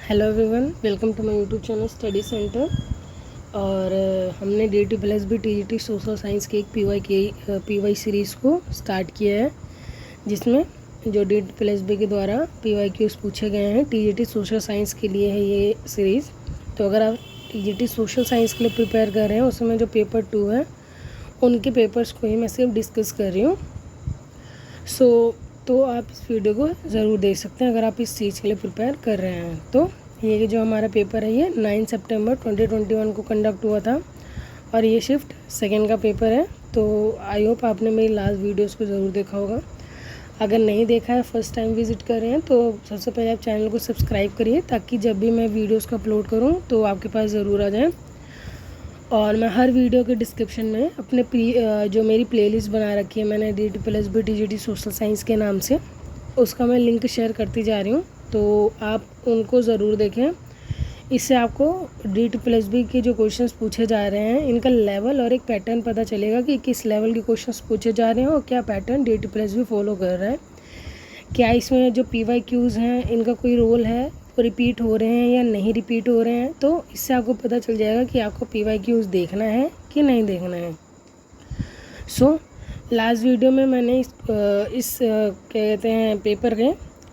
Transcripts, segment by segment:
Hello everyone, welcome to my YouTube channel study centre. और हमने DT+B TGT social science के एक PY series को स्टार्ट किया है, जिसमें जो DT+B के द्वारा PYQs पूछे गए हैं TGT सोशल साइंस के लिए है ये सीरीज़। तो अगर आप TGT सोशल साइंस के लिए प्रिपेयर कर रहे हैं, उसमें जो पेपर 2 है उनके पेपर्स को ही मैं सिर्फ डिस्कस कर रही हूँ। तो आप इस वीडियो को ज़रूर देख सकते हैं अगर आप इस चीज़ के लिए प्रिपेयर कर रहे हैं। तो ये जो हमारा पेपर है ये 9 सितंबर 2021 को कंडक्ट हुआ था और ये शिफ्ट सेकेंड का पेपर है। तो आई होप आपने मेरी लास्ट वीडियोस को ज़रूर देखा होगा। अगर नहीं देखा है, फर्स्ट टाइम विज़िट कर रहे हैं, तो सबसे पहले आप चैनल को सब्सक्राइब करिए ताकि जब भी मैं वीडियोस को अपलोड करूँ तो आपके पास ज़रूर आ जाए। और मैं हर वीडियो के डिस्क्रिप्शन में अपने जो मेरी प्लेलिस्ट बना रखी है मैंने DT+B TGT सोशल साइंस के नाम से, उसका मैं लिंक शेयर करती जा रही हूँ, तो आप उनको ज़रूर देखें। इससे आपको DT+B के जो क्वेश्चंस पूछे जा रहे हैं इनका लेवल और एक पैटर्न पता चलेगा कि किस लेवल के क्वेश्चंस पूछे जा रहे हैं और क्या पैटर्न DT+B फॉलो कर रहा है। क्या इसमें जो PYQs हैं इनका कोई रोल है, वो रिपीट हो रहे हैं या नहीं रिपीट हो रहे हैं। तो इससे आपको पता चल जाएगा कि आपको PYQs देखना है कि नहीं देखना है। लास्ट वीडियो में मैंने इस क्या कहते हैं पेपर के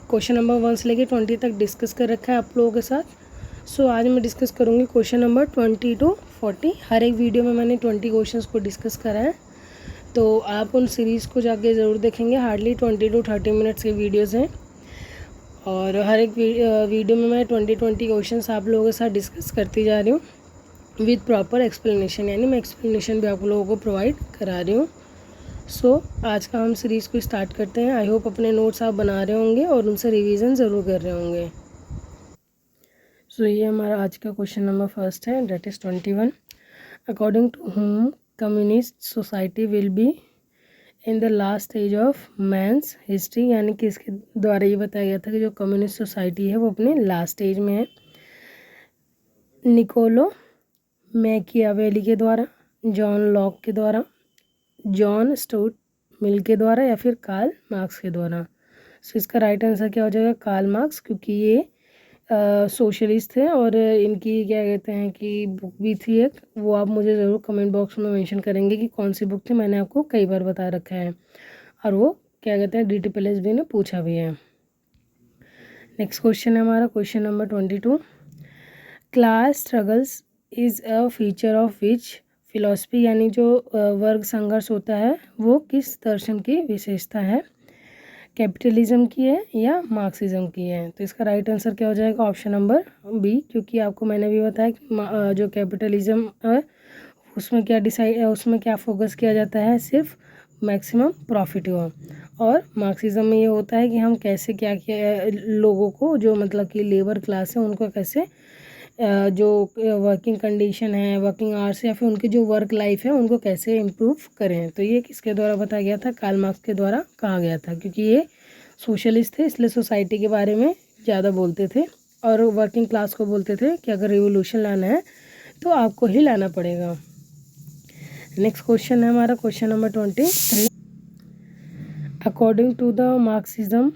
क्वेश्चन नंबर 1 से लेकर 20 तक डिस्कस कर रखा है आप लोगों के साथ। आज मैं डिस्कस करूँगी क्वेश्चन नंबर 20 to 40। हर एक वीडियो में मैंने 20 क्वेश्चंस को डिस्कस करा है, तो आप उन सीरीज़ को जाके ज़रूर देखेंगे। हार्डली 20 to 30 मिनट्स के वीडियोज़ हैं और हर एक वीडियो में मैं 20 क्वेश्चंस आप लोगों के साथ डिस्कस करती जा रही हूँ विद प्रॉपर एक्सप्लेनेशन, यानी मैं एक्सप्लेनेशन भी आप लोगों को प्रोवाइड करा रही हूँ। आज का हम सीरीज़ को स्टार्ट करते हैं। आई होप अपने नोट्स आप बना रहे होंगे और उनसे रिवीजन ज़रूर कर रहे होंगे। ये हमारा आज का क्वेश्चन नंबर फर्स्ट है, date is 21। According to home communist society will be in the last stage of man's history, यानी कि इसके द्वारा ये बताया गया था कि जो कम्युनिस्ट सोसाइटी है वो अपने लास्ट स्टेज में है। निकोलो मैकियावेली के द्वारा, जॉन लॉक के द्वारा, जॉन स्टुअर्ट मिल के द्वारा या फिर कार्ल मार्क्स के द्वारा। इसका राइट आंसर क्या हो जाएगा? कार्ल मार्क्स, क्योंकि ये सोशलिस्ट थे और इनकी क्या कहते हैं कि बुक भी थी एक, वो आप मुझे ज़रूर कमेंट बॉक्स में मेंशन करेंगे कि कौन सी बुक थी। मैंने आपको कई बार बता रखा है और वो क्या कहते हैं DT+B ने पूछा भी है। नेक्स्ट क्वेश्चन है हमारा question number 22। Class struggles is a feature of which philosophy, यानी जो वर्ग संघर्ष होता है वो किस दर्शन की विशेषता है? कैपिटलिज्म की है या मार्क्सिज्म की है? तो इसका राइट आंसर क्या हो जाएगा? ऑप्शन नंबर बी, क्योंकि आपको मैंने भी बताया कि जो कैपिटलिज्म है उसमें क्या फोकस किया जाता है, सिर्फ मैक्सिमम प्रॉफिट हो। और मार्क्सिज्म में ये होता है कि हम कैसे क्या लोगों को, जो मतलब कि लेबर क्लास है, उनको कैसे जो वर्किंग कंडीशन है, वर्किंग आवर्स या फिर उनकी जो वर्क लाइफ है उनको कैसे इम्प्रूव करें। तो ये किसके द्वारा बताया गया था? कार्ल मार्क्स के द्वारा कहा गया था, क्योंकि ये सोशलिस्ट थे, इसलिए सोसाइटी के बारे में ज़्यादा बोलते थे और वर्किंग क्लास को बोलते थे कि अगर रिवोल्यूशन लाना है तो आपको ही लाना पड़ेगा। नेक्स्ट क्वेश्चन है हमारा question number 23। According to the Marxism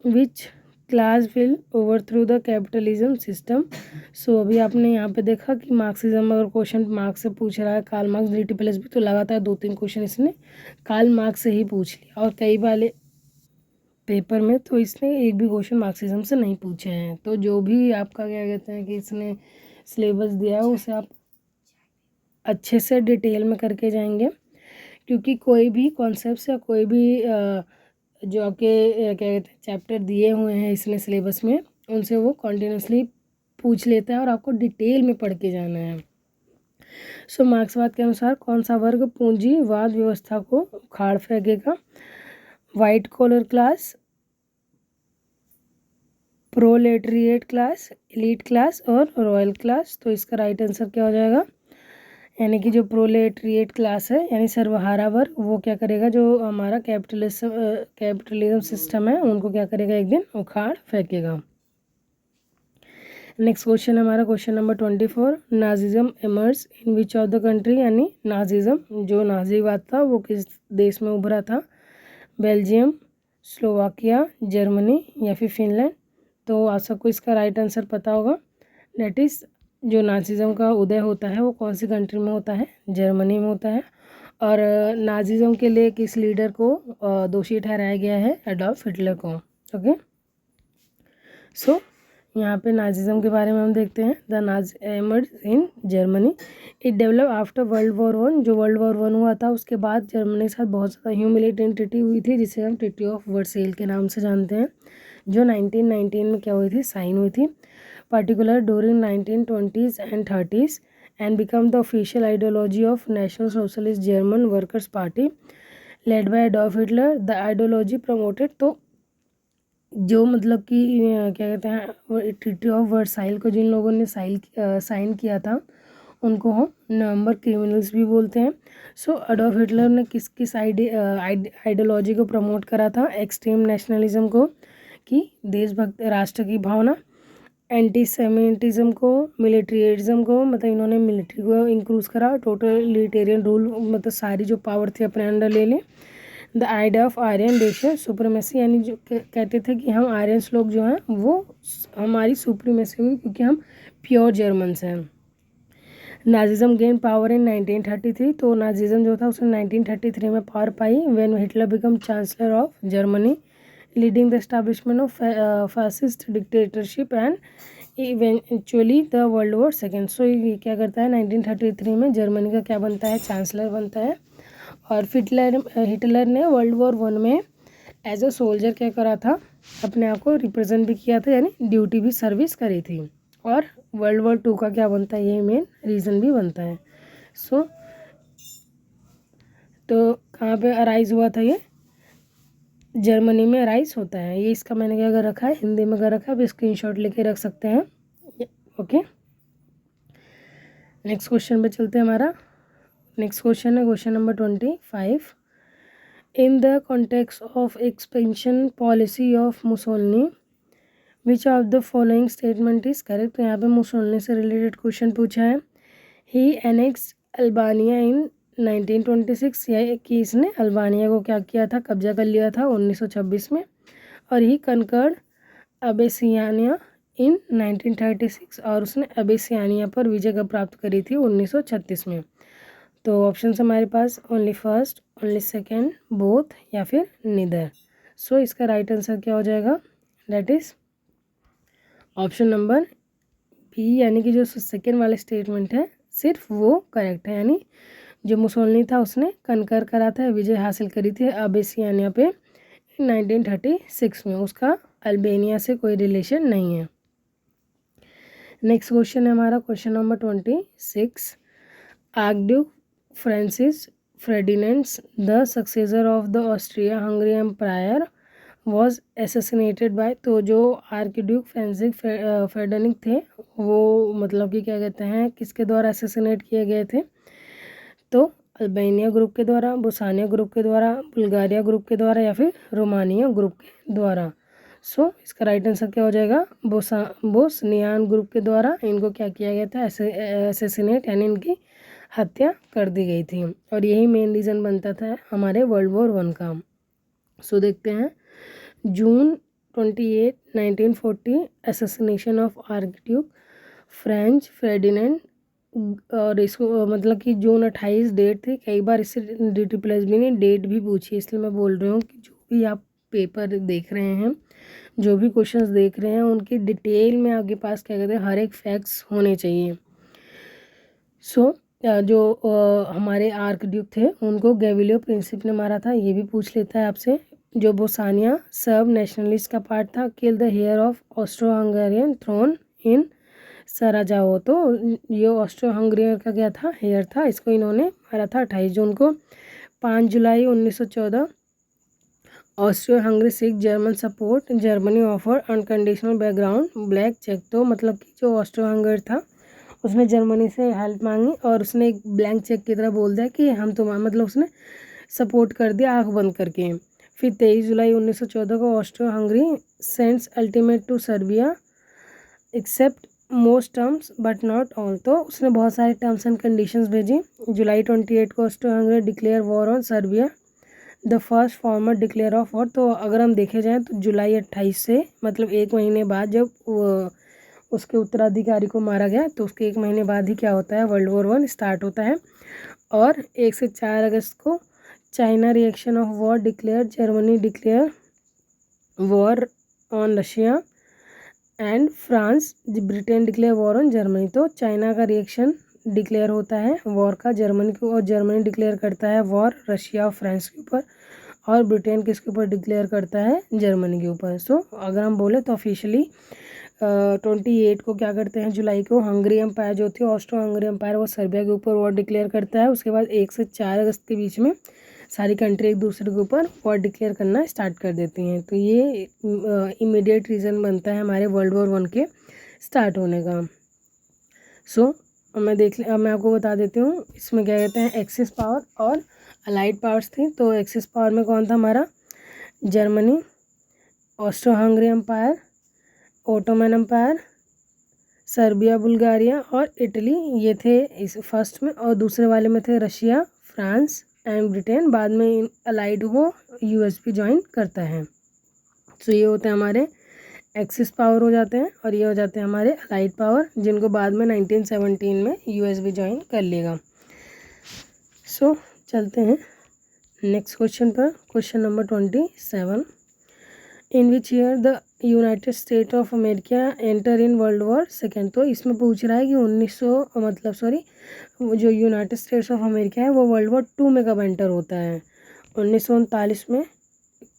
which class will overthrow the capitalism system. अभी आपने यहाँ पे देखा कि मार्क्सिज्म अगर क्वेश्चन मार्क्स से पूछ रहा है, कार्ल मार्क्स DT+B, तो लगातार 2-3 क्वेश्चन इसने कार्ल मार्क्स से ही पूछ लिया और कई वाले पेपर में तो इसने एक भी क्वेश्चन मार्क्सिज्म से नहीं पूछे हैं। तो जो भी आपका क्या कहते हैं कि इसने सिलेबस दिया है उसे आप अच्छे से डिटेल में करके जाएंगे, क्योंकि कोई भी कॉन्सेप्ट या कोई भी जो आपके क्या कहते हैं चैप्टर दिए हुए हैं इसने सिलेबस में, उनसे वो कॉन्टिन्यूसली पूछ लेता है और आपको डिटेल में पढ़ के जाना है। मार्क्सवाद के अनुसार कौन सा वर्ग पूंजीवाद व्यवस्था को उखाड़ फेंकेगा? White collar class, proletariat class, elite class और रॉयल क्लास। तो इसका राइट आंसर क्या हो जाएगा? यानी कि जो प्रोलेटरिएट क्लास है यानी सर्वहारा वर्ग, वो क्या करेगा, जो हमारा कैपिटलिज्म सिस्टम है उनको क्या करेगा, एक दिन उखाड़ फेंकेगा। नेक्स्ट क्वेश्चन हमारा question number 24। Nazism emerge in which of the country, यानी नाजिज्म जो नाजीवाद था वो किस देश में उभरा था? बेल्जियम, स्लोवाकिया, जर्मनी या फिर फिनलैंड। तो आप सबको इसका राइट आंसर पता होगा, दैट इज़ जो नाजिज़म का उदय होता है वो कौन सी कंट्री में होता है, जर्मनी में होता है। और नाजिज़म के लिए किस लीडर को दोषी ठहराया गया है, एडोल्फ हिटलर को। ओके, सो यहाँ पे नाजिज़म के बारे में हम देखते हैं। द नाज emerge in Germany, it develop after world war one. जो वर्ल्ड वॉर वन हुआ था उसके बाद जर्मनी के साथ बहुत ज़्यादा ह्यूमिलेटिंग ट्रीटी हुई थी, जिसे हम ट्रीटी ऑफ वर्सेल के नाम से जानते हैं, जो 1919 में क्या हुई थी, साइन हुई थी, particular during 1920s and 30s, and become the official ideology of National Socialist German Workers' Party led by Adolf Hitler. The ideology promoted, तो जो मतलब कि क्या कहते हैं, ट्रीटी ऑफ वर्साइल को जिन लोगों ने साइन किया था उनको हम नवंबर क्रिमिनल्स भी बोलते हैं। सो अडोल्फ हिटलर ने किस किस आइडियोलॉजी को प्रमोट करा था, एक्सट्रीम नेशनलिज्म को, कि देशभक्त राष्ट्र की भावना, एंटीसेमिटिज्म को, मिलिट्रियरिज्म को, मतलब इन्होंने मिलिट्री को इंक्रूज करा, टोटलिटेरियन रूल, मतलब सारी जो पावर थी अपने अंडर ले ली। The idea of Aryan racial supremacy, यानी जो कहते थे कि हम आर्यंस लोग जो हैं वो हमारी सुप्रीमेसी हुई क्योंकि हम प्योर जर्मन्स हैं। नाजिज्म गेन पावर इन 1933, तो नाजिज्म जो था उसने 1933 में power pi, when Hitler become chancellor of Germany, leading the establishment of fascist dictatorship and eventually the World War II. सो ये क्या करता है, 1933 में जर्मनी का क्या बनता है, चांसलर बनता है। और हिटलर ने वर्ल्ड वॉर वन में एज अ सोल्जर क्या करा था, अपने आप को रिप्रेजेंट भी किया था, यानी ड्यूटी भी सर्विस करी थी। और वर्ल्ड वॉर टू का क्या बनता है, ये मेन रीज़न भी बनता है। सो तो कहाँ पे अराइज हुआ था, ये जर्मनी में राइज होता है। ये इसका मैंने क्या कर रखा है, हिंदी में कर रखा है, आप स्क्रीनशॉट लेके रख सकते हैं। ओके, नेक्स्ट क्वेश्चन पे चलते हैं। हमारा नेक्स्ट क्वेश्चन है question number 25। In the context of expansion policy of Mussolini which of the following statement is correct. तो यहाँ पे मुसोलिनी से रिलेटेड क्वेश्चन पूछा है। ही एनेक्स अल्बानिया इन 1926, या कि इसने अल्बानिया को क्या किया था, कब्जा कर लिया था 1926 में। और ही कनकर्ड अबेसियानिया इन 1936, और उसने अबेसियानिया पर विजय कब प्राप्त करी थी, 1936 में। तो ऑप्शन हमारे पास only first, only second, both, या फिर नीदर। सो इसका राइट आंसर क्या हो जाएगा, that is option number B, यानी कि जो सेकेंड वाला स्टेटमेंट है सिर्फ वो करेक्ट है, यानी जो मुसोलिनी था उसने कनकर करा था, विजय हासिल करी थी अबेसियानिया पे 1936 में, उसका अल्बानिया से कोई रिलेशन नहीं है। नेक्स्ट क्वेश्चन है हमारा question number 26। Archduke Francis Ferdinand the successor of the Austria Hungary empire was assassinated by, तो जो आर्कड्यूक फ्रांसिस फर्डिनेंड थे वो मतलब कि क्या कहते हैं, किसके द्वारा एसेसिनेट किए गए थे, तो अल्बानिया ग्रुप के द्वारा, बोस्निया ग्रुप के द्वारा, बुल्गारिया ग्रुप के द्वारा, या फिर रोमानिया ग्रुप के द्वारा। सो इसका राइट आंसर क्या हो जाएगा, बोस्नियान ग्रुप के द्वारा इनको क्या किया गया था, एसेसिनेट, यानी इनकी हत्या कर दी गई थी। और यही मेन रीज़न बनता था हमारे वर्ल्ड वॉर वन का। सो देखते हैं, जून 28, 1940 assassination of archduke French Ferdinand, और इसको मतलब कि जून 28 डेट थी। कई बार इससे ड्यूटी प्लस भी नहीं, डेट भी पूछी, इसलिए मैं बोल रही हूँ कि जो भी आप पेपर देख रहे हैं, जो भी क्वेश्चंस देख रहे हैं, उनकी डिटेल में आपके पास क्या कहते हैं, हर एक फैक्ट्स होने चाहिए। सो जो हमारे आर्कड्यूक थे उनको गैविलियो प्रिंसिप ने मारा था, ये भी पूछ लेता है आपसे। जो बोस्निया सब नेशनलिस्ट का पार्ट था, kill the heir of Austro Hungarian throne in Sarajevo, तो ये ऑस्ट्रो हंगेरियन का क्या था, हेयर था, इसको इन्होंने मारा था 28 जून को। 5 July 1914 Austro Hungary seeks German support, Germany offer unconditional background blank cheque, तो मतलब कि जो ऑस्ट्रियो हंगरी था उसने जर्मनी से हेल्प मांगी और उसने एक ब्लैंक चेक की तरह बोल दिया कि हम तुम्हारा, मतलब उसने सपोर्ट कर दिया आंख बंद करके। फिर 23 जुलाई 1914 को Austro Hungary sends ultimatum to Serbia accept most terms but not all, तो उसने बहुत सारे टर्म्स एंड कंडीशंस भेजी। जुलाई 28 को Austro Hungary declare war on Serbia, the first farmer declare of war. तो अगर हम देखे जाएँ तो जुलाई 28 से मतलब 1 महीने बाद जब उसके उत्तराधिकारी को मारा गया तो उसके 1 महीने बाद ही क्या होता है, वर्ल्ड वॉर 1 स्टार्ट होता है। और 1 से 4 अगस्त को China reaction of war declare, Germany declare war on Russia and France, Britain declare war on Germany. तो चाइना का रिएक्शन डिक्लेयर होता है वॉर का जर्मनी को, और जर्मनी डिक्लेयर करता है वॉर रशिया और फ्रांस के ऊपर, और ब्रिटेन किसके ऊपर डिक्लेयर करता है, जर्मनी के ऊपर। सो अगर हम बोले तो ऑफिशियली 28 को क्या करते हैं, जुलाई को हंगरी एम्पायर जो थी, ऑस्ट्रो हंगरी एम्पायर, वो सर्बिया के ऊपर वॉर डिक्लेयर करता है। उसके बाद 1 से 4 अगस्त के बीच में सारी कंट्री एक दूसरे के ऊपर वॉर डिक्लेयर करना स्टार्ट कर देती हैं। तो ये इमीडिएट रीज़न बनता है हमारे वर्ल्ड वॉर 1 के स्टार्ट होने का। सो मैं आपको बता देती हूँ इसमें क्या कहते हैं, एक्सिस पावर और अलाइड पावर्स थी। तो एक्सिस पावर में कौन था हमारा, Germany, Austro Hungary empire, Ottoman empire, Serbia, Bulgaria और इटली, ये थे इस फर्स्ट में। और दूसरे वाले में थे रशिया, फ्रांस एंड ब्रिटेन। बाद में अलाइड को यूएस भी ज्वाइन करता है। तो ये होते हैं हमारे एक्सिस पावर हो जाते हैं, और ये हो जाते हैं हमारे अलाइड पावर, जिनको बाद में 1917 में यूएस भी ज्वाइन कर लेगा। सो चलते हैं नेक्स्ट क्वेश्चन पर। Question number 27, in which year the United state of America enter in world war second. तो इसमें पूछ रहा है कि 1900 जो यूनाइटेड स्टेट्स ऑफ अमेरिका है वो वर्ल्ड वॉर 2 में कब एंटर होता है, 1939 में,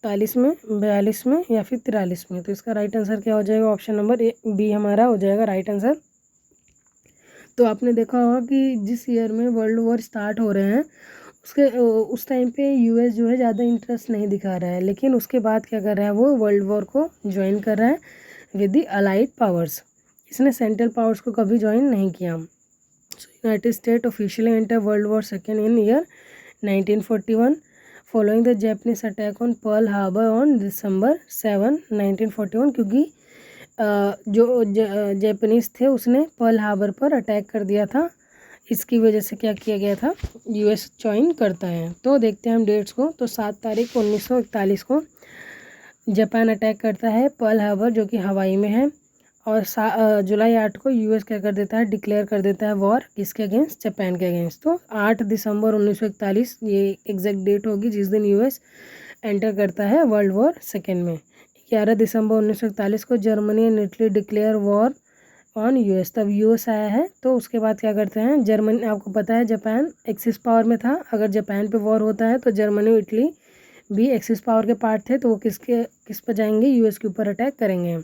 41 में, 42 में या फिर 43 में। तो इसका राइट आंसर क्या हो जाएगा, ऑप्शन नंबर बी हमारा हो जाएगा राइट आंसर। तो आपने देखा होगा कि जिस ईयर में वर्ल्ड वॉर स्टार्ट हो रहे हैं उस टाइम पे यूएस जो है ज़्यादा इंटरेस्ट नहीं दिखा रहा है, लेकिन उसके बाद क्या कर रहा है, वो वर्ल्ड वॉर को ज्वाइन कर रहा है विद द अलाइड पावर्स। इसने सेंट्रल पावर्स को कभी ज्वाइन नहीं किया। United state officially enter world war second in year 1941 following the Japanese attack on Pearl Harbor on December 7, 1941। क्योंकि जो जैपनीज थे उसने पर्ल हार्बर पर अटैक कर दिया था, इसकी वजह से क्या किया गया था, यूएस ज्वाइन करता है। तो देखते हैं हम डेट्स को। तो 7 तारीख 1941 को जापान अटैक करता है पर्ल हार्बर जो कि हवाई में है, और जुलाई 8 को यूएस क्या कर देता है, डिक्लेयर कर देता है वॉर किसके अगेंस्ट, जापान के अगेंस्ट। तो 8 दिसंबर 1941 ये एग्जैक्ट डेट होगी जिस दिन यूएस एंटर करता है वर्ल्ड वॉर सेकेंड में। 11 दिसंबर 1941 को Germany and Italy declare war on US, तब यूएस आया है। तो उसके बाद क्या करते हैं, जर्मनी, आपको पता है जापान एक्सिस पावर में था, अगर जापान पे वॉर होता है तो जर्मनी और इटली भी एक्सिस पावर के पार्ट थे, तो वो किस पर जाएंगे, यूएस के ऊपर अटैक करेंगे।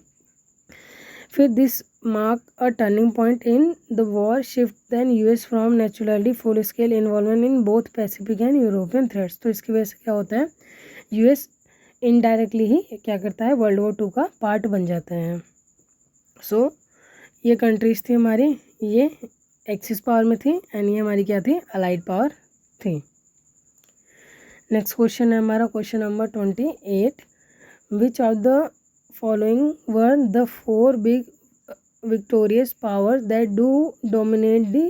फिर this mark a turning point in the war shift then US from naturally full scale involvement in both Pacific and European threats. तो इसकी वजह से क्या होता है, यूएस इनडायरेक्टली ही क्या करता है, वर्ल्ड वॉर 2 का पार्ट बन जाते हैं। सो ये कंट्रीज थी हमारी, ये एक्सिस पावर में थी एंड ये हमारी क्या थी, अलाइड पावर थी। नेक्स्ट क्वेश्चन है हमारा question number 28, which of the following were the 4 big victorious power that do dominate the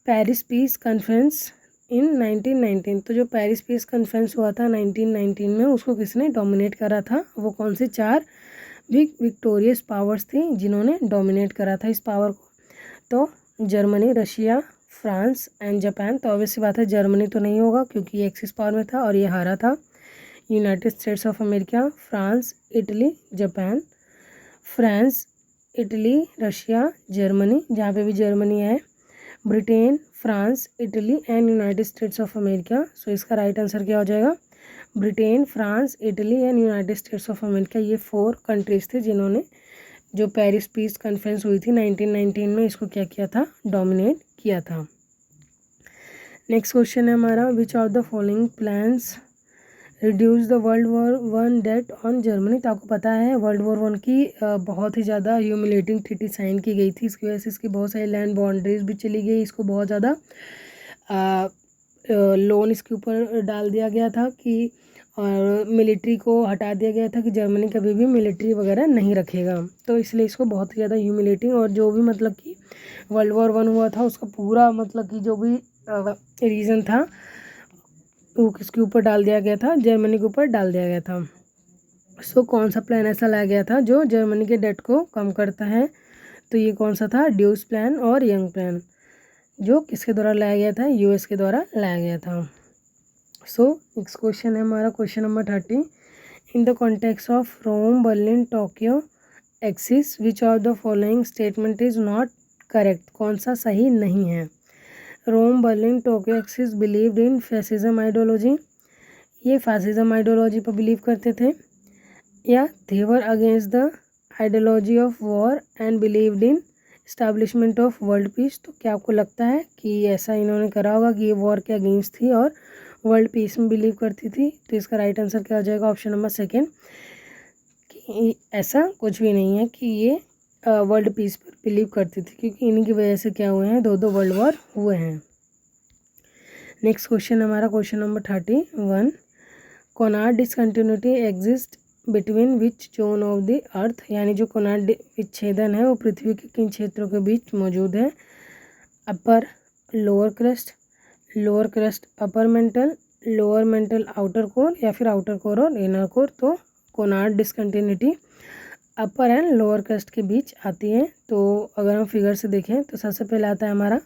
Paris peace conference in 1919। तो जो पेरिस पीस कॉन्फ्रेंस हुआ था 1919 में, उसको किसने डोमिनेट करा था, वो कौन सी 4 बिग विक्टोरियस पावर्स थी जिन्होंने डोमिनेट करा था इस पावर को। तो Germany, Russia, France and Japan. तो ऑब्वियस सी बात है जर्मनी तो नहीं होगा क्योंकि ये एक्सिस पावर में था और ये हारा था। United States of America, France, Italy, Japan, France, Italy, Russia, Germany, जहाँ पे भी जर्मनी है, Britain, France, Italy and United States of America. So इसका राइट आंसर क्या हो जाएगा, Britain, France, Italy and United States of America. ये 4 countries थे जिन्होंने जो पेरिस पीस कॉन्फ्रेंस हुई थी 1919 में, इसको क्या किया था, डोमिनेट किया था। नेक्स्ट क्वेश्चन है हमारा, which of the following plans reduce the World War 1 debt on Germany. तो आपको पता है वर्ल्ड वॉर 1 की बहुत ही ज़्यादा ह्यूमिलेटिंग ट्रीटी साइन की गई थी, इसकी वजह से इसकी बहुत सारी लैंड बाउंड्रीज भी चली गई, इसको बहुत ज़्यादा लोन इसके ऊपर डाल दिया गया था कि, और मिलिट्री को हटा दिया गया था कि जर्मनी कभी भी मिलिट्री वगैरह नहीं रखेगा। तो इसलिए इसको बहुत ही ज़्यादा ह्यूमिलेटिंग, और जो भी मतलब कि वर्ल्ड वॉर 1 हुआ था उसका पूरा मतलब कि जो भी रीज़न था वो किसके ऊपर डाल दिया गया था, जर्मनी के ऊपर डाल दिया गया था। सो कौन सा प्लान ऐसा लाया गया था जो जर्मनी के डेट को कम करता है, तो ये कौन सा था, ड्यूस प्लान और यंग प्लान, जो किसके द्वारा लाया गया था, यूएस के द्वारा लाया गया था। सो नेक्स्ट क्वेश्चन है हमारा question number 30। In the context of Rome Berlin Tokyo axis which of the following statement is not correct, कौन सा सही नहीं है। Rome Berlin Tokyo axis believed in fascism ideology, ये फैसिज्म आइडियोलॉजी पर believe करते थे, या they were against the ideology of war and believed in establishment of world peace। तो क्या आपको लगता है कि ऐसा इन्होंने करा होगा कि ये वॉर के अगेंस्ट थी और वर्ल्ड पीस में बिलीव करती थी, तो इसका राइट आंसर क्या हो जाएगा, ऑप्शन नंबर सेकेंड, कि ऐसा कुछ भी नहीं है कि ये वर्ल्ड पीस पर बिलीव करती थी, क्योंकि इन्हीं की वजह से क्या हुए हैं, दो वर्ल्ड वॉर हुए हैं। नेक्स्ट क्वेश्चन हमारा question number 31। Konrad discontinuity exist between which zone of the earth, यानी जो कोनार्ड विच्छेदन है वो पृथ्वी के किन क्षेत्रों के बीच मौजूद है। Upper lower crust upper mantle, lower mental outer core, या फिर आउटर कोर और इनर कोर। तो Konrad discontinuity upper and lower crust के बीच आती है। तो अगर हम फिगर से देखें तो सबसे पहले आता है हमारा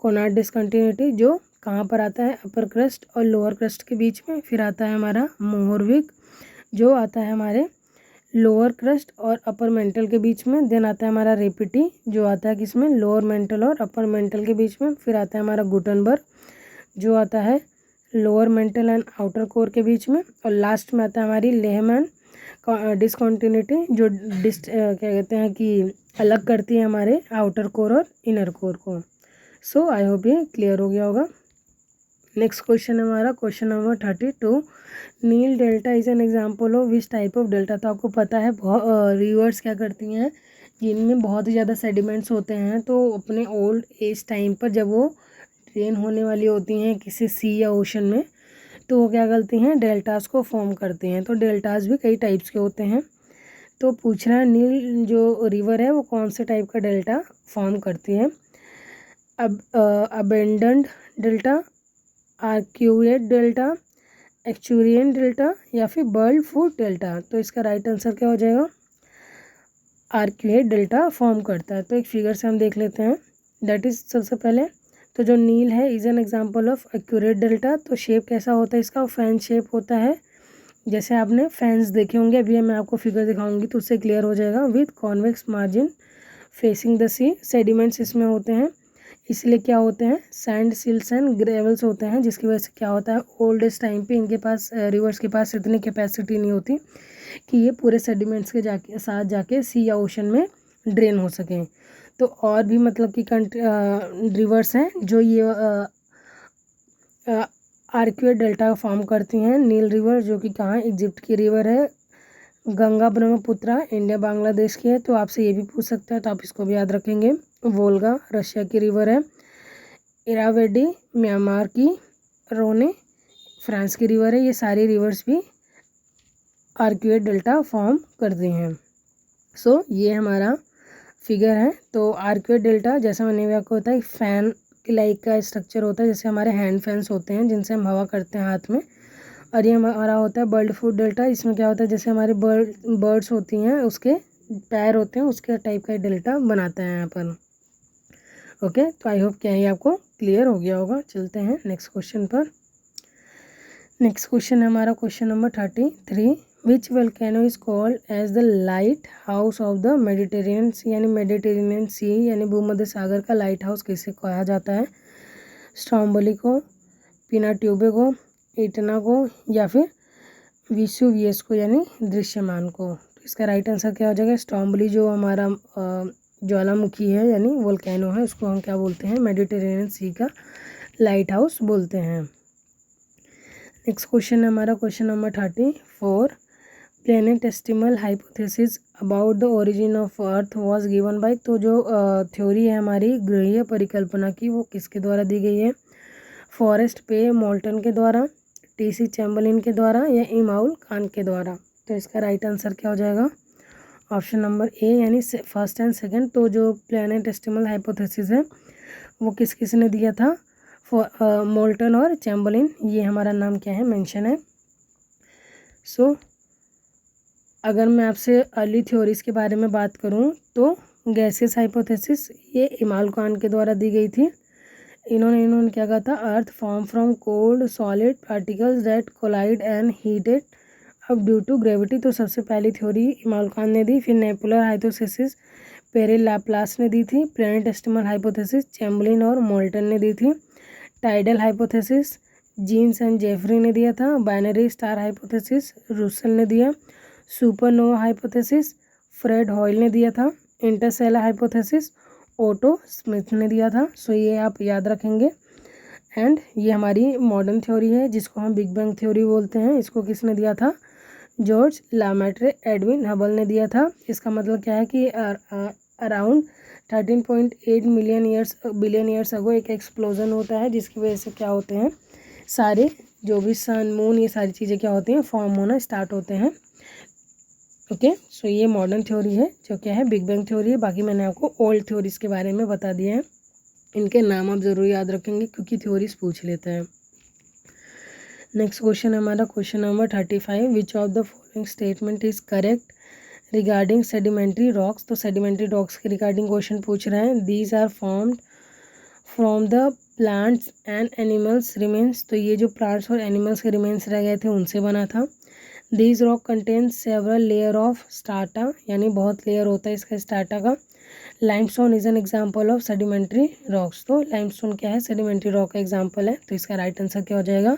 कोनार्ड डिसकंटिन्यूटी, जो कहाँ पर आता है, अपर क्रस्ट और लोअर क्रस्ट के बीच में। फिर आता है हमारा मोहरविक, जो आता है हमारे लोअर क्रस्ट और अपर मेंटल के बीच में। देन आता है हमारा रेपिटी, जो आता है किसमें, लोअर मेंटल और अपर मेंटल के बीच में। फिर आता है हमारा गुटनबर्ग, जो आता है lower mental and outer core के बीच में। और लास्ट में आता है हमारी लेहमैन डिसकंटिन्यूटी, जो क्या कहते हैं कि अलग करती है हमारे आउटर कोर और इनर कोर को। सो आई होप ये क्लियर हो गया होगा। नेक्स्ट क्वेश्चन है हमारा question number 32। Nile delta is an example of which type of delta. तो आपको पता है रिवर्स क्या करती हैं, जिनमें बहुत ही ज़्यादा सेडिमेंट्स होते हैं, तो अपने ओल्ड एज टाइम पर जब वो ड्रेन होने वाली होती हैं किसी सी या ओशन में, तो वो क्या करती हैं, डेल्टास को फॉर्म करती हैं। तो डेल्टास भी कई टाइप्स के होते हैं। तो पूछ रहा है नील जो रिवर है वो कौन से टाइप का डेल्टा फॉर्म करती है। अब abandoned delta, arcuate delta, estuarine delta, या फिर बर्ड फूड डेल्टा। तो इसका राइट आंसर क्या हो जाएगा, आर्क्यूएट डेल्टा फॉर्म करता है। तो एक फिगर से हम देख लेते हैं, दैट इज सबसे पहले तो जो नील है is an example of accurate delta. तो शेप कैसा होता है इसका, फैन शेप होता है, जैसे आपने फैंस देखे होंगे। अभी मैं आपको फिगर दिखाऊंगी तो उससे क्लियर हो जाएगा। With convex margin facing the sea, sediments इसमें होते हैं, इसलिए क्या होते हैं, सैंड सिल्स एंड ग्रेवल्स होते हैं, जिसकी वजह से क्या होता है, ओल्डेस्ट टाइम पे इनके पास रिवर्स के पास इतनी कैपेसिटी नहीं होती कि ये पूरे सेडिमेंट्स के साथ जाके सी या ओशन में ड्रेन हो सकें। तो और भी मतलब कि रिवर्स हैं जो ये आर्क्यूएट डेल्टा फॉर्म करती हैं। नील रिवर जो कि कहाँ, इजिप्ट की रिवर है। गंगा ब्रह्मपुत्रा इंडिया बांग्लादेश की है, तो आपसे ये भी पूछ सकता है, तो आप इसको भी याद रखेंगे। वोल्गा रशिया की रिवर है। इरावेडी म्यांमार की, रोने फ्रांस की रिवर है। ये सारी रिवर्स भी आर्क्यूएट डेल्टा फॉर्म करती हैं। सो ये हमारा फिगर है। तो आर्क्यूएट डेल्टा जैसा मैंने भी आपको बताया, फैन के लाइक का स्ट्रक्चर होता है, जैसे हमारे हैंड फैंस होते हैं जिनसे हम हवा करते हैं हाथ में। और ये हमारा होता है बर्ड फूड डेल्टा। इसमें क्या होता है, जैसे हमारे बर्ड्स होती हैं उसके पैर होते हैं, उसके टाइप का डेल्टा बनाता है यहाँ पर। ओके, तो आई होप क्या है आपको क्लियर हो गया होगा। चलते हैं नेक्स्ट क्वेश्चन पर। नेक्स्ट क्वेश्चन है हमारा question number 33। Which volcano is called as the lighthouse of the Mediterranean sea, यानी मेडिटेरेनियन सी यानी भूमध्य सागर का लाइट हाउस किसे कहा जाता है, स्ट्रोम्बोली को, पिनाट्यूबे को, इटना को, या फिर विसुवियस को यानी दृश्यमान को। तो इसका राइट आंसर क्या हो जाएगा, स्ट्रोम्बोली जो हमारा ज्वालामुखी है यानी वोल्केनो है, उसको हम क्या बोलते हैं, मेडिटेरेनियन सी का लाइट हाउस बोलते हैं। नेक्स्ट क्वेश्चन है हमारा question number 34। Planetesimal hypothesis about the origin of earth was given by. तो जो थ्योरी है हमारी ग्रहीय परिकल्पना की, वो किसके द्वारा दी गई है, फॉरेस्ट पे मोल्टन के द्वारा, टीसी चैम्बरलिन के द्वारा, या इमाउल खान के द्वारा। तो इसका राइट आंसर क्या हो जाएगा, ऑप्शन नंबर ए यानी फर्स्ट एंड सेकंड। तो जो प्लेनेटेस्टिमल हाइपोथेसिस है वो किस किस ने दिया था, मोल्टन और चैम्बरलिन, ये हमारा नाम क्या है, मेंशन है। सो अगर मैं आपसे अर्ली थ्योरीज के बारे में बात करूं तो गैसियस हाइपोथेसिस ये इमालुकान के द्वारा दी गई थी। इन्होंने क्या कहा था, earth form from cold solid particles that collide and heated up due to gravity. तो सबसे पहली थ्योरी इमालुकान ने दी। फिर नेपुलर हाइपोथेसिस पेरेल लाप्लास ने दी थी। प्लेनेटेसिमल हाइपोथेसिस चैम्बरलिन और मोल्टन ने दी थी। Tidal hypothesis Jeans and Jeffreys ने दिया था। बाइनरी स्टार हाइपोथेसिस रुसेल ने दिया। सुपरनोवा हाइपोथेसिस फ्रेड हॉयल ने दिया था। इंटरस्टेलर हाइपोथेसिस ओटो स्मिथ ने दिया था। सो ये आप याद रखेंगे। एंड ये हमारी मॉडर्न थ्योरी है जिसको हम बिग बैंग थ्योरी बोलते हैं। इसको किसने दिया था, जॉर्ज लामेट्रे एडविन हबल ने दिया था। इसका मतलब क्या है कि अराउंड 13.8 बिलियन ईयर्स अगो एक एक्सप्लोजन होता है जिसकी वजह से क्या होते हैं, सारे जो भी सन मून ये सारी चीज़ें क्या होती हैं, फॉर्म होना स्टार्ट होते हैं। ओके, सो ये मॉडर्न थ्योरी है जो क्या है, बिग बैंग थ्योरी है। बाकी मैंने आपको ओल्ड थ्योरीज के बारे में बता दिए हैं। इनके नाम आप ज़रूर याद रखेंगे क्योंकि थ्योरीज पूछ लेते हैं। नेक्स्ट क्वेश्चन है हमारा question number 35। Which of the following statement is correct regarding sedimentary rocks. तो सेडिमेंट्री रॉक्स के रिगार्डिंग क्वेश्चन पूछ रहे हैं। These are formed from the plants and animals remains. तो ये जो प्लांट्स और एनिमल्स के रिमेन्स रह गए थे उनसे बना था। These rock contain several layer of strata, यानी बहुत लेयर होता है इसका स्टार्टा का। Limestone is an example of sedimentary rocks. तो लाइमस्टोन क्या है, सेडिमेंट्री रॉक का एग्जाम्पल है। तो इसका राइट आंसर क्या हो जाएगा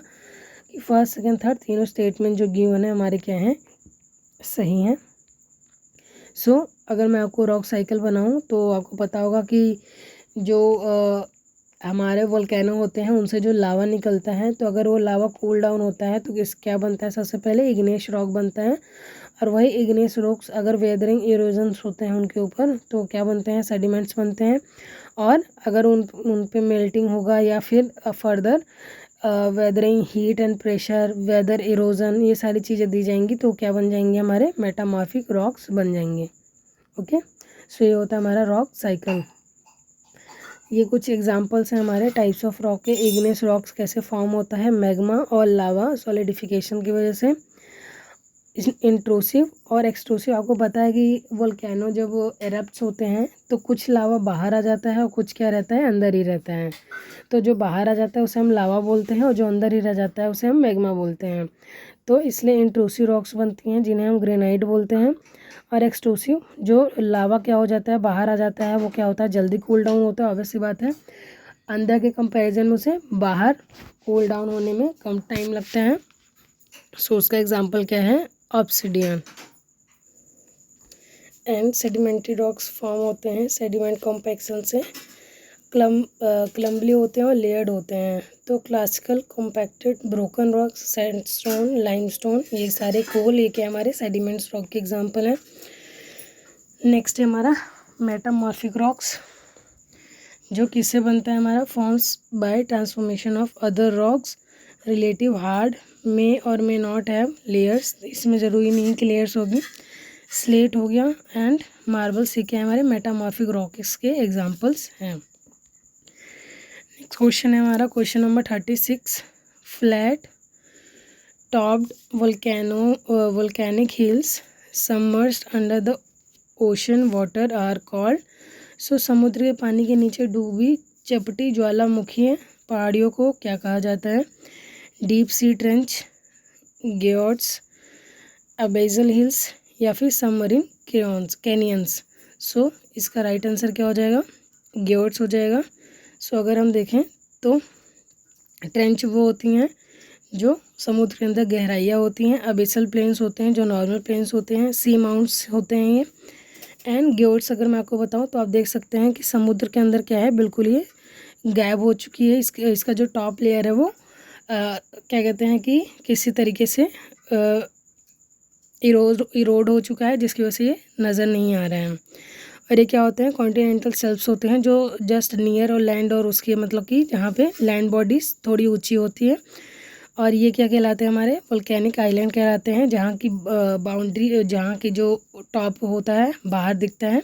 कि फर्स्ट सेकंड थर्ड तीनों स्टेटमेंट जो गिवन है हमारे क्या हैं, सही हैं। सो अगर मैं आपको रॉक साइकिल बनाऊं तो आपको पता होगा कि जो हमारे वोल्केनो होते हैं उनसे जो लावा निकलता है, तो अगर वो लावा कूल डाउन होता है तो क्या बनता है, सबसे पहले इग्नेस रॉक बनता है। और वही इग्नेस रॉक्स अगर वेदरिंग इरोजन्स होते हैं उनके ऊपर तो क्या बनते हैं, सेडिमेंट्स बनते हैं। और अगर उन पे मेल्टिंग होगा या फिर further weathering heat and pressure weather erosion ये सारी चीज़ें दी जाएंगी तो क्या बन जाएंगे, हमारे मेटामॉर्फिक रॉक्स बन जाएंगे। ओके, सो ये होता है हमारा रॉक साइकिल। ये कुछ एग्जांपल्स हैं हमारे टाइप्स ऑफ रॉक के। इग्नेस रॉक्स कैसे फॉर्म होता है, मैग्मा और लावा सॉलिडिफिकेशन की वजह से। इंट्रूसिव और एक्सट्रूसिव, आपको पता है कि वोल्केनो जब एरप्ट्स होते हैं तो कुछ लावा बाहर आ जाता है और कुछ क्या रहता है, अंदर ही रहता है। तो जो बाहर आ जाता है उसे हम लावा बोलते हैं और जो अंदर ही रह जाता है उसे हम मैग्मा बोलते हैं। तो इसलिए इंट्रूसिव रॉक्स बनती हैं जिन्हें हम ग्रेनाइट बोलते हैं। और एक्सट्रूसिव, जो लावा क्या हो जाता है, बाहर आ जाता है, वो क्या होता है, जल्दी कूल डाउन होता है। ऑब्वियस सी बात है, अंदर के कंपैरिजन में उसे बाहर कूल डाउन होने में कम टाइम लगता है। सो उसका एग्जांपल क्या है, obsidian. And sedimentary rocks form होते हैं सेडिमेंट कॉम्पैक्शन से। क्लम्बली होते हैं और लेयर्ड होते हैं। तो classical compacted broken rocks sandstone limestone ये सारे कोल ये क्या हमारे सेडिमेंट्स रॉक के एग्जांपल हैं। नेक्स्ट है हमारा मेटामॉर्फिक रॉक्स, जो किससे बनता है हमारा, forms by transformation of other rocks relative hard में और मे नॉट हैव लेयर्स। इसमें ज़रूरी नहीं कि लेयर्स होगी। स्लेट हो गया एंड मार्बल्स ये क्या है, हमारे मेटामॉर्फिक रॉक्स के एग्जांपल्स हैं। नेक्स्ट क्वेश्चन है हमारा question number 36। Flat topped volcanic hills submerged under the ocean water are called. So समुद्र के पानी के नीचे डूबी चपटी ज्वालामुखी पहाड़ियों को क्या कहा जाता है, डीप सी ट्रेंच, ग्योर्ट्स, अबेजल हिल्स या फिर सबमरीन कैनियंस। सो इसका राइट आंसर क्या हो जाएगा, ग्योर्ट्स हो जाएगा। सो अगर हम देखें तो ट्रेंच वो होती हैं जो समुद्र के अंदर गहराइयाँ होती हैं, अबेसल प्लेन्स होते हैं जो नॉर्मल प्लेन्स होते हैं, सी माउंट्स होते हैं ये। एंड ग्योर्ट्स अगर मैं आपको बताऊं तो आप देख सकते हैं कि समुद्र के अंदर क्या है, बिल्कुल ये गायब हो चुकी है। इसका जो टॉप लेयर है वो क्या कहते हैं कि किसी तरीके से इरोड हो चुका है जिसकी वजह से ये नज़र नहीं आ रहा है। और ये क्या होते हैं, कॉन्टिनेंटल शेल्फ्स होते हैं जो जस्ट नियर और लैंड और उसके मतलब कि जहाँ पे लैंड बॉडीज़ थोड़ी ऊंची होती है। और ये क्या कहलाते हैं, हमारे वोल्केनिक आइलैंड कहलाते हैं जहाँ की बाउंड्री जहाँ की जो टॉप होता है बाहर दिखता है।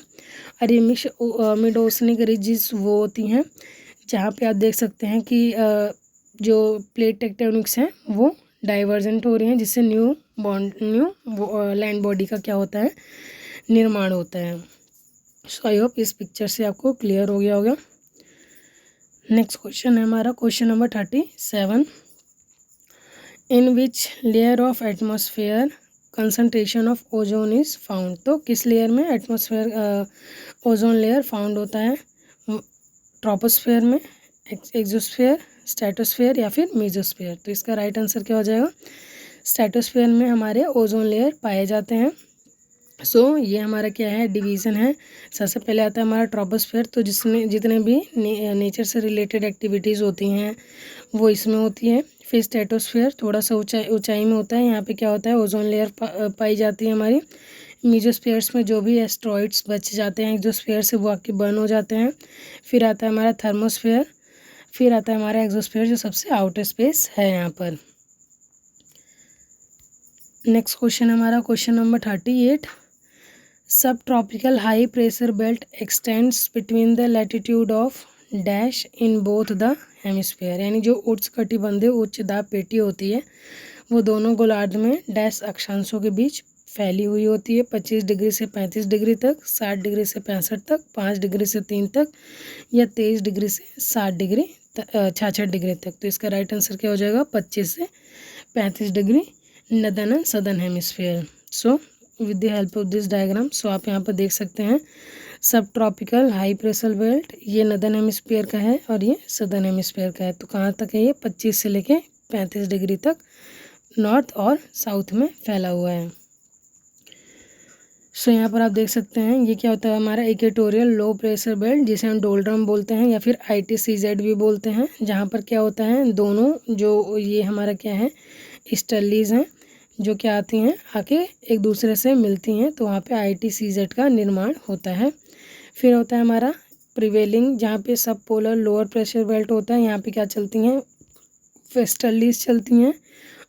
और ये मिड ओशनिक रिजेस वो होती हैं जहाँ पे आप देख सकते हैं कि जो प्लेट टेक्टोनिक्स हैं वो डाइवर्जेंट हो रही हैं, जिससे न्यू लैंड बॉडी का क्या होता है, निर्माण होता है। सो आई होप इस पिक्चर से आपको क्लियर हो गया होगा। नेक्स्ट क्वेश्चन है हमारा question number 37। In which layer of atmosphere concentration of ozone is found. तो किस लेयर में एटमॉस्फेयर ओजोन लेयर फाउंड होता है, ट्रोपोस्फेयर में, एक्सोस्फेयर, स्ट्रेटोस्फेयर या फिर मेसोस्फेयर। तो इसका राइट आंसर क्या हो जाएगा, स्ट्रेटोस्फेयर में हमारे ओजोन लेयर पाए जाते हैं। सो ये हमारा क्या है, डिवीज़न है। सबसे पहले आता है हमारा ट्रोपोस्फेयर, तो जिसमें जितने भी नेचर से रिलेटेड एक्टिविटीज़ होती हैं वो इसमें होती है। फिर स्ट्रेटोस्फेयर थोड़ा सा ऊंचाई में होता है, यहाँ पे क्या होता है, ओजोन लेयर पाई जाती है हमारी। मीजोस्फेयर्स में जो भी एस्ट्रॉइड्स बच जाते हैं एक्सोस्फेयर से वो आके बर्न हो जाते हैं। फिर आता है हमारा थर्मोस्फेयर, फिर आता है हमारा एक्सोस्फेयर जो सबसे आउटर स्पेस है यहाँ पर। नेक्स्ट क्वेश्चन हमारा क्वेश्चन नंबर 38। सब tropical high pressure belt x tends between the latitude of dash in both the hemisphere. यानी जो उष्णकटिबंधीय उच्च दाब पेटी होती है वो दोनों गोलार्ध में डैश अक्षांशों के बीच फैली हुई होती है, 25 डिग्री से 35 डिग्री तक, 60 डिग्री से 65 तक, 5 डिग्री से 3 तक, या 23 डिग्री से 60 डिग्री 66 डिग्री तक। तो इसका राइट आंसर क्या हो जाएगा, 25 से 35 degree northern and southern hemisphere. So with the help of this diagram, so आप यहाँ पर देख सकते हैं सब ट्रॉपिकल हाई प्रेशर बेल्ट ये नदर्न हेमिस्फीयर का है और ये सदर्न हेमिस्फीयर का है। तो कहाँ तक है, ये 25 से लेके 35 डिग्री तक नॉर्थ और साउथ में फैला हुआ है। सो यहाँ पर आप देख सकते हैं ये क्या होता है, हमारा इक्वेटोरियल लो प्रेशर बेल्ट, जिसे हम डोलड्रम बोलते हैं या फिर ITCZ भी बोलते हैं, जहाँ पर क्या होता है, दोनों जो ये हमारा क्या है, स्टर्लीज हैं जो क्या आती हैं आके एक दूसरे से मिलती हैं, तो वहाँ पे ITCZ का निर्माण होता है। फिर होता है हमारा प्रिवेलिंग, जहाँ पे सब पोलर लोअर प्रेशर बेल्ट होता है, यहाँ पे क्या चलती हैं, वेस्टर्लीज चलती हैं।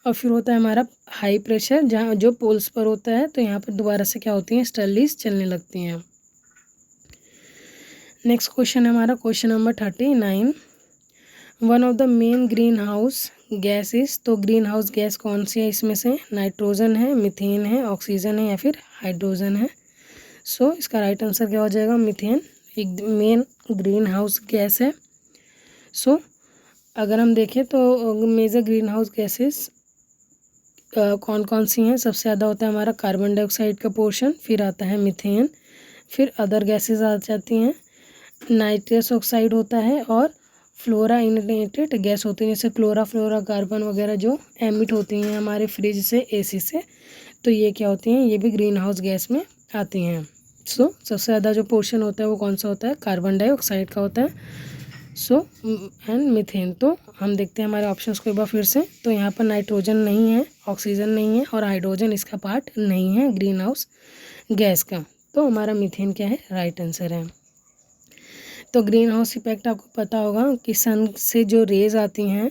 और फिर होता है हमारा हाई प्रेशर, जहाँ जो पोल्स पर होता है, तो यहाँ पर दोबारा से क्या होती हैं, स्टर्लीज चलने लगती हैं। नेक्स्ट क्वेश्चन है हमारा question number 39। One of the main green house gases. तो ग्रीन हाउस गैस कौन सी है, इसमें से नाइट्रोजन है, मीथेन है, ऑक्सीजन है या फिर हाइड्रोजन है। सो इसका राइट आंसर क्या हो जाएगा, मीथेन एक मेन ग्रीन हाउस गैस है। सो अगर हम देखें तो मेजर ग्रीन हाउस गैसेस कौन कौन सी हैं, सबसे ज़्यादा होता है हमारा कार्बन डाइऑक्साइड का पोर्शन, फिर आता है मीथेन, फिर अदर गैसेस आ जाती हैं, नाइट्रस ऑक्साइड होता है और फ्लोरा इग्नाइटेड गैस होती है, जैसे क्लोरा कार्बन वगैरह जो एमिट होती हैं हमारे फ्रिज से, AC से, तो ये क्या होती हैं, ये भी ग्रीन हाउस गैस में आती हैं। सो सबसे ज़्यादा जो पोर्शन होता है वो कौन सा होता है, कार्बन डाइऑक्साइड का होता है। So and methane. तो हम देखते हैं हमारे ऑप्शंस को एक बार फिर से। तो यहाँ पर नाइट्रोजन नहीं है, ऑक्सीजन नहीं है और हाइड्रोजन इसका पार्ट नहीं है ग्रीन हाउस गैस का। तो हमारा मीथेन क्या है, राइट आंसर है। तो ग्रीन हाउस इफेक्ट आपको पता होगा कि सन से जो रेज आती हैं,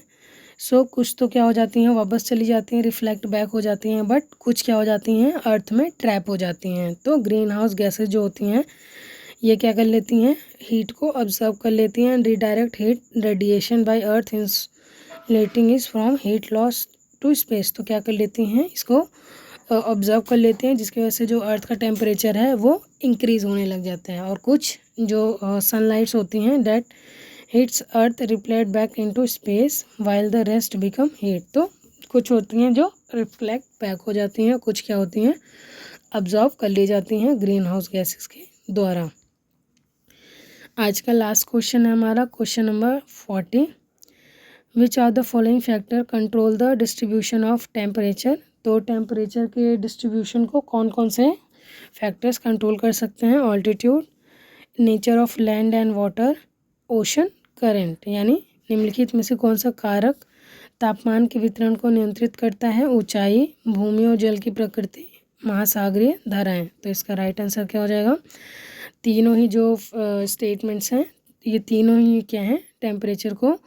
सो कुछ तो क्या हो जाती हैं, वापस चली जाती हैं, रिफ्लेक्ट बैक हो जाती हैं, बट कुछ क्या हो जाती हैं, अर्थ में ट्रैप हो जाती हैं। तो ग्रीन हाउस गैसेज जो होती हैं ये क्या कर लेती हैं, हीट को ऑब्जर्व कर लेती हैं, redirect heat radiation by earth insulating is from heat loss to space. तो क्या कर लेती हैं, इसको ऑब्जर्व कर लेते हैं, जिसकी वजह से जो अर्थ का टेम्परेचर है वो इंक्रीज़ होने लग जाता है। और कुछ जो सनलाइट्स होती हैं that heats earth reflect back into space while the rest become heat. तो कुछ होती हैं जो रिफ्लेक्ट बैक हो जाती हैं, कुछ क्या होती हैं, ऑब्जर्व कर ली जाती हैं ग्रीन हाउस गैसेस के द्वारा। आज का लास्ट क्वेश्चन है हमारा question number 40। Which are the following factor control the distribution of temperature. तो टेम्परेचर के डिस्ट्रीब्यूशन को कौन कौन से फैक्टर्स कंट्रोल कर सकते हैं, altitude, nature of land and water, ocean current. यानी निम्नलिखित में से कौन सा कारक तापमान के वितरण को नियंत्रित करता है, ऊंचाई, भूमि और जल की प्रकृति, महासागरीय धाराएं। तो इसका राइट आंसर क्या हो जाएगा, तीनों ही जो स्टेटमेंट्स हैं ये तीनों ही क्या हैं, टेम्परेचर को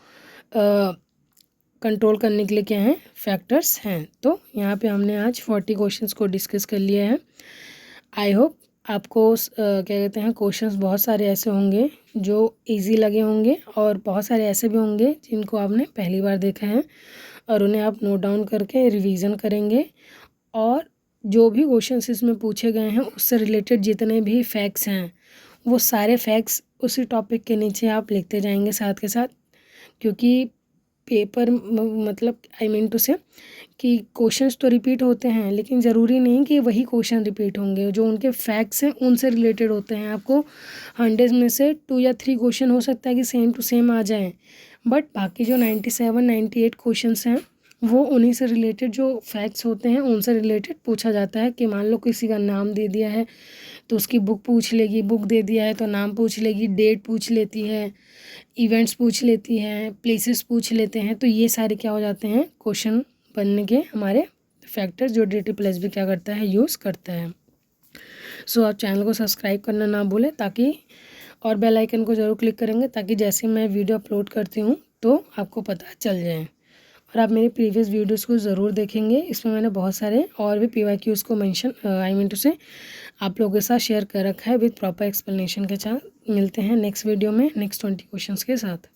कंट्रोल करने के लिए क्या हैं, फैक्टर्स हैं। तो यहाँ पे हमने आज 40 क्वेश्चंस को डिस्कस कर लिया है। आई होप आपको क्या कहते हैं क्वेश्चंस बहुत सारे ऐसे होंगे जो इजी लगे होंगे और बहुत सारे ऐसे भी होंगे जिनको आपने पहली बार देखा है और उन्हें आप नोट डाउन करके रिवीजन करेंगे। और जो भी क्वेश्चंस इसमें पूछे गए हैं उससे रिलेटेड जितने भी फैक्ट्स हैं वो सारे फैक्ट्स उसी टॉपिक के नीचे आप लिखते जाएंगे साथ के साथ, क्योंकि पेपर मतलब आई मीन टू से कि क्वेश्चंस तो रिपीट होते हैं लेकिन ज़रूरी नहीं कि वही क्वेश्चन रिपीट होंगे। जो उनके फैक्ट्स हैं उनसे रिलेटेड होते हैं। आपको 100 में से 2 या 3 क्वेश्चन हो सकता है कि सेम टू सेम आ जाएं, बट बाकी जो 97 98 क्वेश्चंस हैं वो उन्हीं से रिलेटेड, जो फैक्ट्स होते हैं उनसे रिलेटेड पूछा जाता है। कि मान लो किसी का नाम दे दिया है तो उसकी बुक पूछ लेगी, बुक दे दिया है तो नाम पूछ लेगी, डेट पूछ लेती है, इवेंट्स पूछ लेती है, प्लेसेस पूछ लेते हैं। तो ये सारे क्या हो जाते हैं क्वेश्चन बनने के हमारे फैक्टर्स, जो DT+ भी क्या करता है यूज़ करता है। सो आप चैनल को सब्सक्राइब करना ना भूलें ताकि, और बेल आइकन को ज़रूर क्लिक करेंगे ताकि जैसे मैं वीडियो अपलोड करती हूँ तो आपको पता चल जाए। और आप मेरी प्रीवियस वीडियोस को ज़रूर देखेंगे, इसमें मैंने बहुत सारे और भी PYQs को मेंशन आई मीन टू से आप लोगों के साथ शेयर कर रखा है विद प्रॉपर एक्सप्लेनेशन के साथ। मिलते हैं नेक्स्ट वीडियो में नेक्स्ट 20 क्वेश्चंस के साथ।